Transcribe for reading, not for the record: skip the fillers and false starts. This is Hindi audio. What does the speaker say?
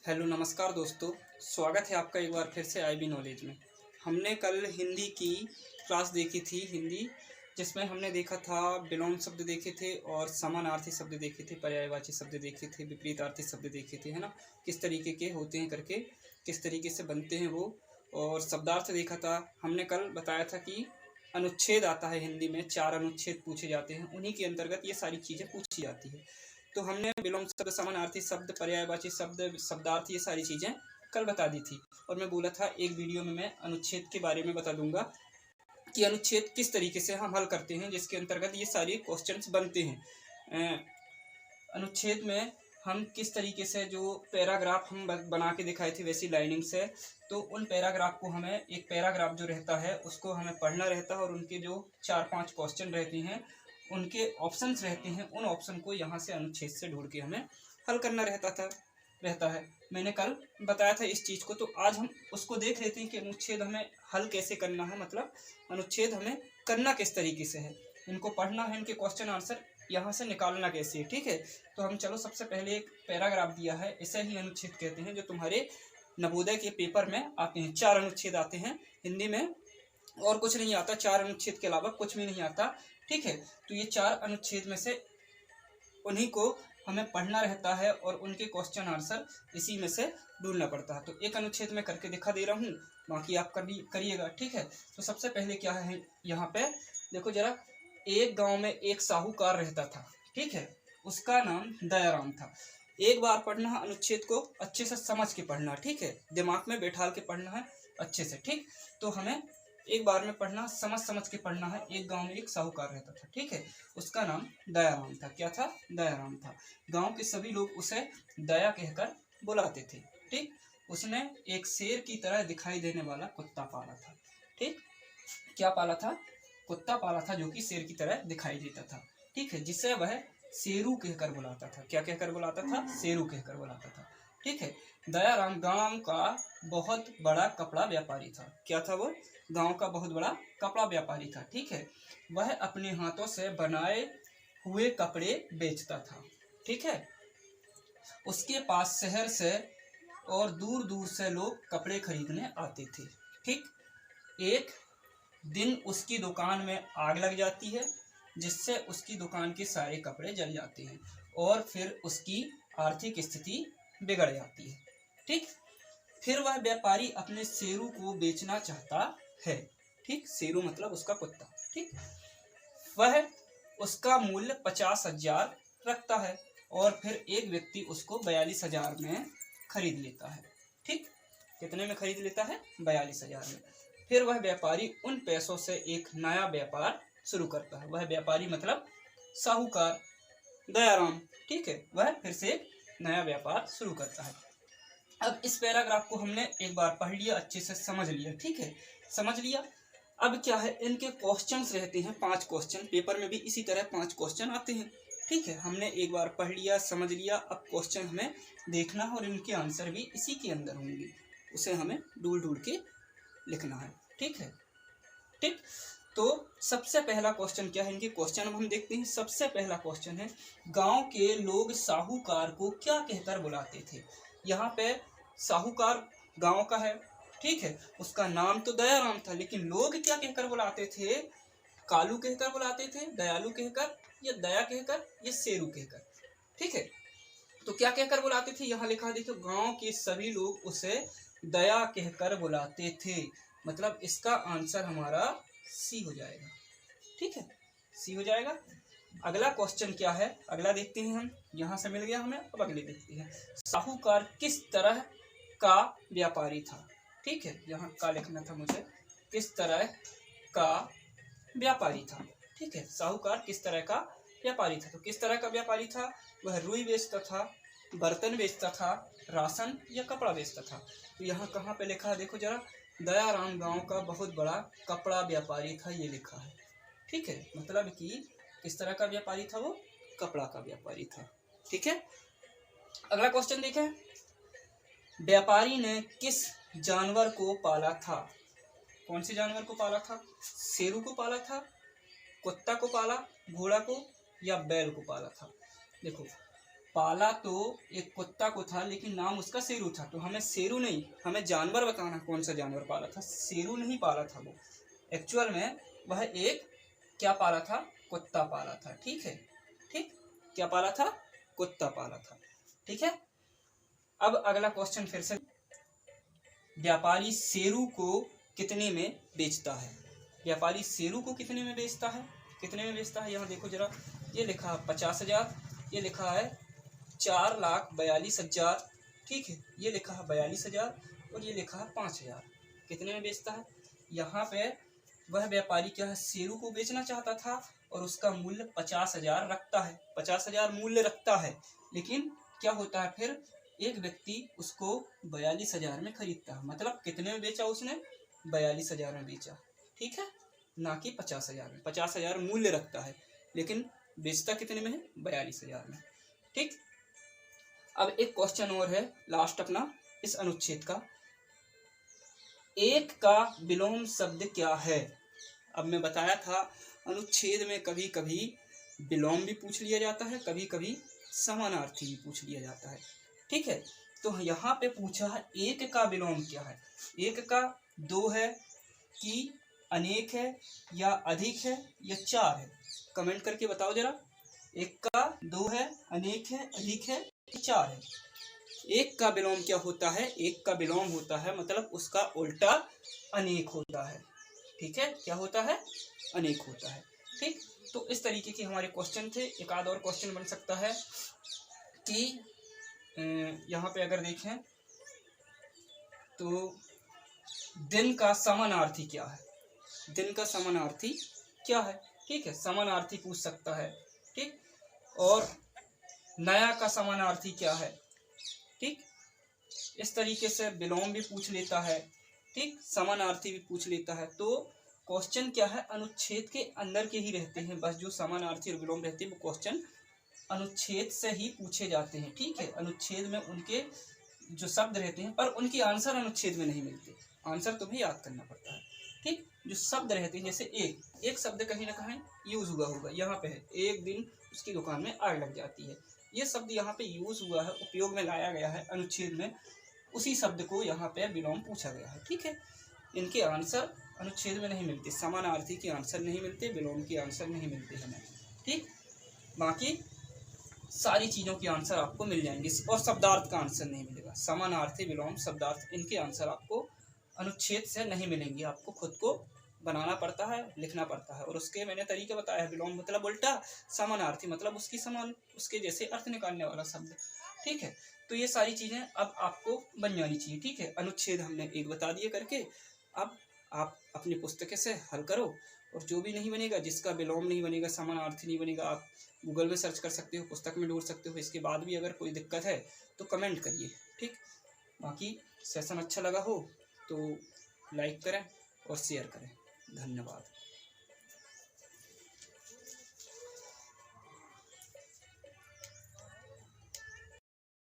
हेलो नमस्कार दोस्तों, स्वागत है आपका एक बार फिर से आईबी नॉलेज में। हमने कल हिंदी की क्लास देखी थी, हिंदी जिसमें हमने देखा था विलोम शब्द देखे थे और समानार्थी शब्द देखे थे, पर्यायवाची शब्द देखे थे, विपरीतार्थी शब्द देखे थे, है ना। किस तरीके के होते हैं करके, किस तरीके से बनते हैं वो, और शब्दार्थ देखा था। हमने कल बताया था कि अनुच्छेद आता है हिंदी में, 4 अनुच्छेद पूछे जाते हैं, उन्हीं के अंतर्गत ये सारी चीज़ें पूछी जाती है। तो हमने विलोम शब्द, समानार्थी शब्द, पर्यायवाची शब्द, शब्दार्थ, ये सारी चीज़ें कल बता दी थी। और मैं बोला था एक वीडियो में मैं अनुच्छेद के बारे में बता दूंगा कि अनुच्छेद किस तरीके से हम हल करते हैं, जिसके अंतर्गत ये सारे क्वेश्चंस बनते हैं। अनुच्छेद में हम किस तरीके से जो पैराग्राफ हम बना के दिखाए थे वैसी लाइनिंग से, तो उन पैराग्राफ को हमें, एक पैराग्राफ जो रहता है उसको हमें पढ़ना रहता है और उनके जो 4-5 क्वेश्चन रहते हैं, उनके ऑप्शंस रहते हैं, उन ऑप्शन को यहाँ से अनुच्छेद से ढूंढ के हमें हल करना रहता है। मैंने कल बताया था इस चीज़ को, तो आज हम उसको देख लेते हैं कि अनुच्छेद हमें हल कैसे करना है, मतलब अनुच्छेद हमें करना किस तरीके से है, इनको पढ़ना है, इनके क्वेश्चन आंसर यहाँ से निकालना कैसे है। ठीक है, तो हम चलो सबसे पहले एक पैराग्राफ दिया है, इसे ही अनुच्छेद कहते हैं, जो तुम्हारे नवोदय के पेपर में आते हैं। 4 अनुच्छेद आते हैं हिंदी में, और कुछ नहीं आता, 4 अनुच्छेद के अलावा कुछ भी नहीं आता। ठीक है, तो ये 4 अनुच्छेद में से उन्हीं को हमें पढ़ना रहता है और उनके क्वेश्चन आंसर इसी में से ढूंढना पड़ता है। तो एक अनुच्छेद में करके दिखा दे रहा हूँ, बाकी आप करिएगा। ठीक है, तो सबसे पहले क्या है यहाँ पे देखो जरा। एक गांव में एक साहूकार रहता था। ठीक है, उसका नाम दयाराम था। एक बार पढ़ना है अनुच्छेद को, अच्छे से समझ के पढ़ना। ठीक है, दिमाग में बैठा के पढ़ना है अच्छे से। ठीक, तो हमें एक बार में पढ़ना, समझ के पढ़ना है। एक गांव में एक साहूकार रहता था। ठीक है, उसका नाम दयाराम था। क्या था? दयाराम था। गांव के सभी लोग उसे दया कहकर बुलाते थे। ठीक, उसने एक शेर की तरह दिखाई देने वाला कुत्ता पाला था। ठीक, क्या पाला था? कुत्ता पाला था जो कि शेर की तरह दिखाई देता था। ठीक है, जिसे वह शेरू कहकर बुलाता था। क्या कहकर बुलाता था? शेरू कहकर बुलाता था। ठीक है, दयाराम गांव का बहुत बड़ा कपड़ा व्यापारी था। क्या था वो? गांव का बहुत बड़ा कपड़ा व्यापारी था। ठीक है, वह अपने हाथों से बनाए हुए कपड़े बेचता था। ठीक है, उसके पास शहर से और दूर दूर से लोग कपड़े खरीदने आते थे। ठीक, एक दिन उसकी दुकान में आग लग जाती है, जिससे उसकी दुकान के सारे कपड़े जल जाते हैं और फिर उसकी आर्थिक स्थिति बिगड़ जाती है। ठीक, फिर वह व्यापारी अपने शेरू को बेचना चाहता है। ठीक, शेरू मतलब उसका कुत्ता। ठीक, वह उसका मूल्य 50,000 रखता है और फिर एक व्यक्ति उसको 42,000 में खरीद लेता है। ठीक, कितने में खरीद लेता है? 42,000 में। फिर वह व्यापारी उन पैसों से एक नया व्यापार शुरू करता है। वह व्यापारी मतलब साहूकार दयाराम। ठीक है, वह फिर से एक नया व्यापार शुरू करता है। अब इस पैराग्राफ को हमने एक बार पढ़ लिया, अच्छे से समझ लिया। ठीक है, समझ लिया। अब क्या है, इनके क्वेश्चंस रहते हैं 5 क्वेश्चन। पेपर में भी इसी तरह 5 क्वेश्चन आते हैं। ठीक है, हमने एक बार पढ़ लिया, समझ लिया। अब क्वेश्चन हमें देखना है और इनके आंसर भी इसी के अंदर होंगे, उसे हमें ढूंढ ढूंढ के लिखना है। ठीक है, ठीक, तो सबसे पहला क्वेश्चन क्या है, इनके क्वेश्चन हम देखते हैं। सबसे पहला क्वेश्चन है, गांव के लोग साहूकार को क्या कहकर बुलाते थे। यहाँ पे साहूकार गांव का है। ठीक है, उसका नाम तो दयाराम था, लेकिन लोग क्या कहकर बुलाते थे? कालू कहकर बुलाते थे, दयालु कहकर, या दया कहकर, या शेरू कहकर। ठीक है, तो क्या कहकर बुलाते थे? यहाँ लिखा देखो, गांव के सभी लोग उसे दया कहकर बुलाते थे। मतलब इसका आंसर हमारा सी हो जाएगा। ठीक है, सी हो जाएगा। अगला क्वेश्चन क्या है, अगला देखते हैं हम। यहाँ से मिल गया हमें, अब अगले देखते हैं। साहूकार किस तरह का व्यापारी था। ठीक है, यहाँ का लिखना था मुझे, किस तरह का व्यापारी था। ठीक है, साहूकार किस तरह का व्यापारी था। तो किस तरह का व्यापारी था? वह रुई बेचता था, बर्तन बेचता था, राशन या कपड़ा बेचता था। तो यहाँ कहाँ पे लिखा है देखो जरा, दयाराम गांव का बहुत बड़ा कपड़ा व्यापारी था, ये लिखा है। ठीक है, मतलब कि किस तरह का व्यापारी था वो? कपड़ा का व्यापारी था। ठीक है, अगला क्वेश्चन देखें। व्यापारी ने किस जानवर को पाला था। कौन से जानवर को पाला था? शेरू को पाला था, कुत्ता को पाला, घोड़ा को, या बैल को पाला था। देखो, पाला तो एक कुत्ता को था, लेकिन नाम उसका शेरू था। तो हमें शेरू नहीं, हमें जानवर बताना, कौन सा जानवर पाला था। शेरू नहीं पाला था वो, एक्चुअल में वह एक क्या पाला था, कुत्ता पाला था। ठीक है, ठीक, क्या पाला था, कुत्ता पाला था। ठीक है। अब अगला क्वेश्चन फिर से, व्यापारी शेरू को कितने में बेचता है। व्यापारी शेरू को कितने में बेचता है, कितने में बेचता है। यहाँ देखो जरा, ये लिखा है 50,000, ये लिखा है 4,42,000। ठीक है, ये लिखा है 42,000 और ये लिखा है 5,000। कितने में बेचता है। यहाँ पे वह व्यापारी क्या है, शेरू को बेचना चाहता था और उसका मूल्य 50,000 रखता है, 50,000 मूल्य रखता है। लेकिन क्या होता है, फिर एक व्यक्ति उसको 42,000 में खरीदता है। मतलब कितने में बेचा उसने, 42,000 में बेचा। ठीक है, ना कि 50,000 में। 50,000 मूल्य रखता है, लेकिन बेचता कितने में है, 42,000 में। ठीक। अब एक क्वेश्चन और है लास्ट अपना इस अनुच्छेद का, एक का विलोम शब्द क्या है। अब मैं बताया था अनुच्छेद में कभी कभी विलोम भी पूछ लिया जाता है, कभी कभी समानार्थी भी पूछ लिया जाता है। ठीक है, तो यहाँ पे पूछा है एक का विलोम क्या है। एक का दो है कि अनेक है या अधिक है या चार है, कमेंट करके बताओ जरा। एक का दो है, अनेक है, अधिक है कि चार है। एक का विलोम क्या होता है, एक का विलोम होता है मतलब उसका उल्टा अनेक होता है। ठीक है, क्या होता है, अनेक होता है। ठीक, तो इस तरीके के हमारे क्वेश्चन थे। एक आध और क्वेश्चन बन सकता है कि यहाँ पे अगर देखें तो दिन का समानार्थी क्या है, दिन का समानार्थी क्या है। ठीक है, समानार्थी पूछ सकता है। ठीक, और नया का समानार्थी क्या है। ठीक, इस तरीके से विलोम भी पूछ लेता है। ठीक, समानार्थी भी पूछ लेता है। तो क्वेश्चन क्या है, अनुच्छेद के अंदर के ही रहते हैं। बस जो समानार्थी और विलोम रहते हैं वो क्वेश्चन अनुच्छेद से ही पूछे जाते हैं। ठीक है, अनुच्छेद में उनके जो शब्द रहते हैं पर उनकी आंसर अनुच्छेद में नहीं मिलते, आंसर तुम्हें याद करना पड़ता है। ठीक, जो शब्द रहते हैं, जैसे एक शब्द कहीं ना कहीं यूज हुआ होगा। यहाँ पे है, एक दिन उसकी दुकान में आग लग जाती है। ये शब्द यहाँ पे यूज हुआ है, उपयोग में लाया गया है अनुच्छेद में, उसी शब्द को यहाँ पे विलोम पूछा गया है। ठीक है, इनके आंसर अनुच्छेद में नहीं मिलते, समानार्थी के आंसर नहीं मिलते, विलोम के आंसर नहीं मिलते हमें। ठीक, बाकी सारी चीज़ों के आंसर आपको मिल जाएंगे और शब्दार्थ का आंसर नहीं मिलेगा। समानार्थी, विलोम, शब्दार्थ, इनके आंसर आपको अनुच्छेद से नहीं मिलेंगे, आपको खुद को बनाना पड़ता है, लिखना पड़ता है। और उसके मैंने तरीके बताया है, विलोम मतलब उल्टा, समानार्थी मतलब उसकी समान, उसके जैसे अर्थ निकालने वाला शब्द। ठीक है, तो ये सारी चीज़ें अब आपको बन जानी चाहिए। ठीक है, अनुच्छेद हमने एक बता दिए करके, अब आप अपनी पुस्तक से हल करो। और जो भी नहीं बनेगा, जिसका विलोम नहीं बनेगा, समानार्थी नहीं बनेगा, आप गूगल में सर्च कर सकते हो, पुस्तक में ढूंढ सकते हो। इसके बाद भी अगर कोई दिक्कत है तो कमेंट करिए। ठीक, बाकी सेशन अच्छा लगा हो तो लाइक करें और शेयर करें। धन्यवाद।